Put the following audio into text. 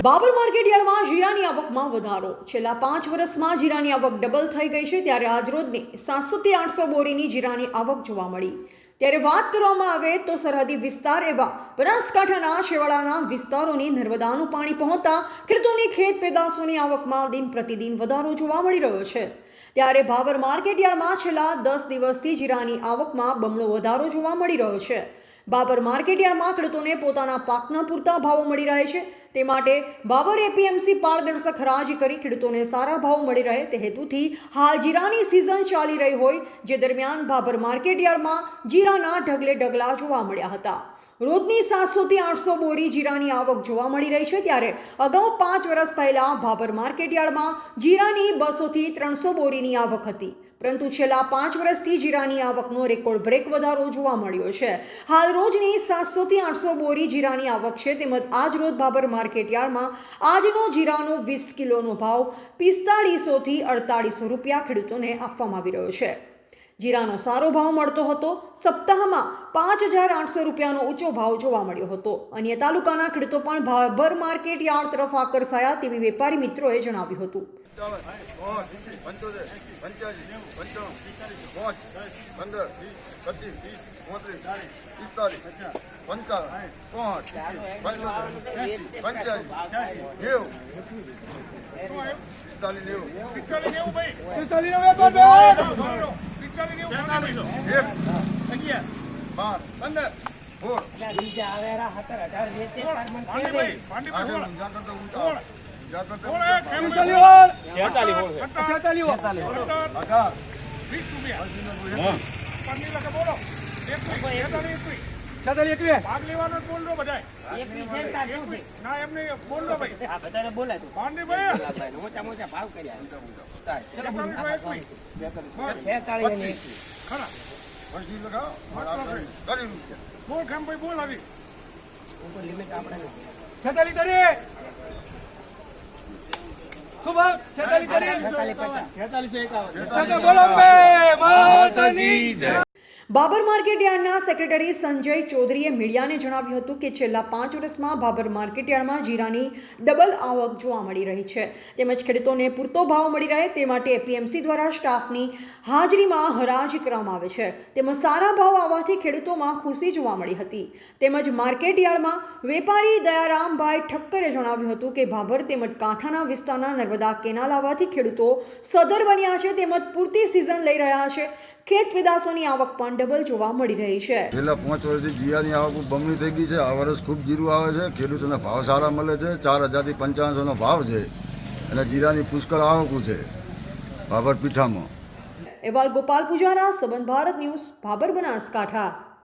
Babur market યાર્ડમાં જીરાની આવકમાં વધારો। છેલ્લા 5 વર્ષમાં જીરાની આવક ડબલ થઈ ગઈ છે, ત્યારે આજરોજની 700 થી 800 બોરીની જીરાની આવક જોવા મળી। ત્યારે વાત કરવામાં આવે તો સરહદી વિસ્તાર એવા બનાસકાંઠાના છેવાડાના વિસ્તારોની નર્મદાનું પાણી પહોંચતા ખેડૂતોની ખેત પેદાશોની આવકમાં દિન પ્રતિદિન વધારો જોવા મળી રહ્યો છે। ત્યારે બાબર માર્કેટ યાર્ડમાં છેલ્લા 10 દિવસથી જીરાની આવકમાં બમણો વધારો જોવા મળી રહ્યો છે। બાબર માર્કેટ યાર્ડમાં ખેડૂતોને પોતાના પાકના પૂરતા ભાવો મળી રહે છે, તે માટે બાબર એપીએમસી પારદર્શક હરાજી કરી ખેડૂતોને સારા ભાવ મળી રહે તે હેતુથી હાલ જીરાની સિઝન ચાલી રહી હોય, જે દરમિયાન બાબર માર્કેટ યાર્ડમાં જીરાના ઢગલે ઢગલા જોવા મળ્યા હતા। રોજની 700 થી 800 બોરી જીરાની આવક જોવા મળી રહી છે, ત્યારે અગાઉ 5 વર્ષ પહેલા બાબર માર્કેટ યાર્ડમાં જીરાની 200 થી 300 બોરીની આવક હતી, પરંતુ છેલ્લા 5 વર્ષથી જીરાની આવકનો રેકોર્ડ બ્રેક વધારો જોવા મળ્યો છે। હાલ રોજની 700 થી 800 બોરી જીરાની આવક છે, તેમજ આજ રોજ બાબર માર્કેટ યાર્ડમાં આજનો જીરાનો 20 કિલોનો ભાવ 4500 થી 4800 રૂપિયા ખેડૂતોને આપવામાં આવી રહ્યો છે। જીરાનો સારો ભાવ મળતો હતો। સપ્તાહમાં 5800 રૂપિયાનો ઊંચો ભાવ જોવા મળ્યો હતો। અન્ય તાલુકાના ખેડૂતો પણ બાબર માર્કેટ યાર્ડ તરફ આકર્ષાયા તેવી વેપારી મિત્રોએ જણાવ્યું હતું। બાબર માર્કેટ યાર્ડના સેક્રેટરી સંજય ચૌધરીએ મીડિયાને જણાવ્યું હતું કે છેલ્લા 5 વર્ષમાં બાબર માર્કેટ યાર્ડમાં જીરાની ડબલ આવક જોવા મળી રહી છે, તેમજ ખેડૂતોને પૂરતો ભાવ મળી રહે તે માટે એપીએમસી દ્વારા સ્ટાફની હાજરીમાં હરાજી કરવામાં આવે છે, તેમજ સારા ભાવ આવવાથી ખેડૂતોમાં ખુશી જોવા મળી હતી। તેમજ માર્કેટ યાર્ડમાં વેપારી દયારામભાઈ ઠક્કરે જણાવ્યું હતું કે બાબર તેમજ કાંઠાના વિસ્તારના નર્મદા કેનાલ આવવાથી ખેડૂતો સધર બન્યા છે, તેમજ પૂરતી સિઝન લઈ રહ્યા છે। ખેત પેદાશોની આવક પણ ડબલ જોવા મળી રહી છે। છેલ્લા 5 વર્ષથી જીરાની આવક બમણી થઈ ગઈ છે। આ વર્ષ ખૂબ જીરું આવે છે, ખેડૂતોને ભાવ સારા મળે છે। 4000 થી 5500નો ભાવ છે અને જીરાની પુષ્કળ આવક છે બાબર પીઠામાં। અહેવાલ ગોપાલ પૂજારા, સંબંધ ભારત ન્યૂઝ, બાબર, બનાસકાંઠા।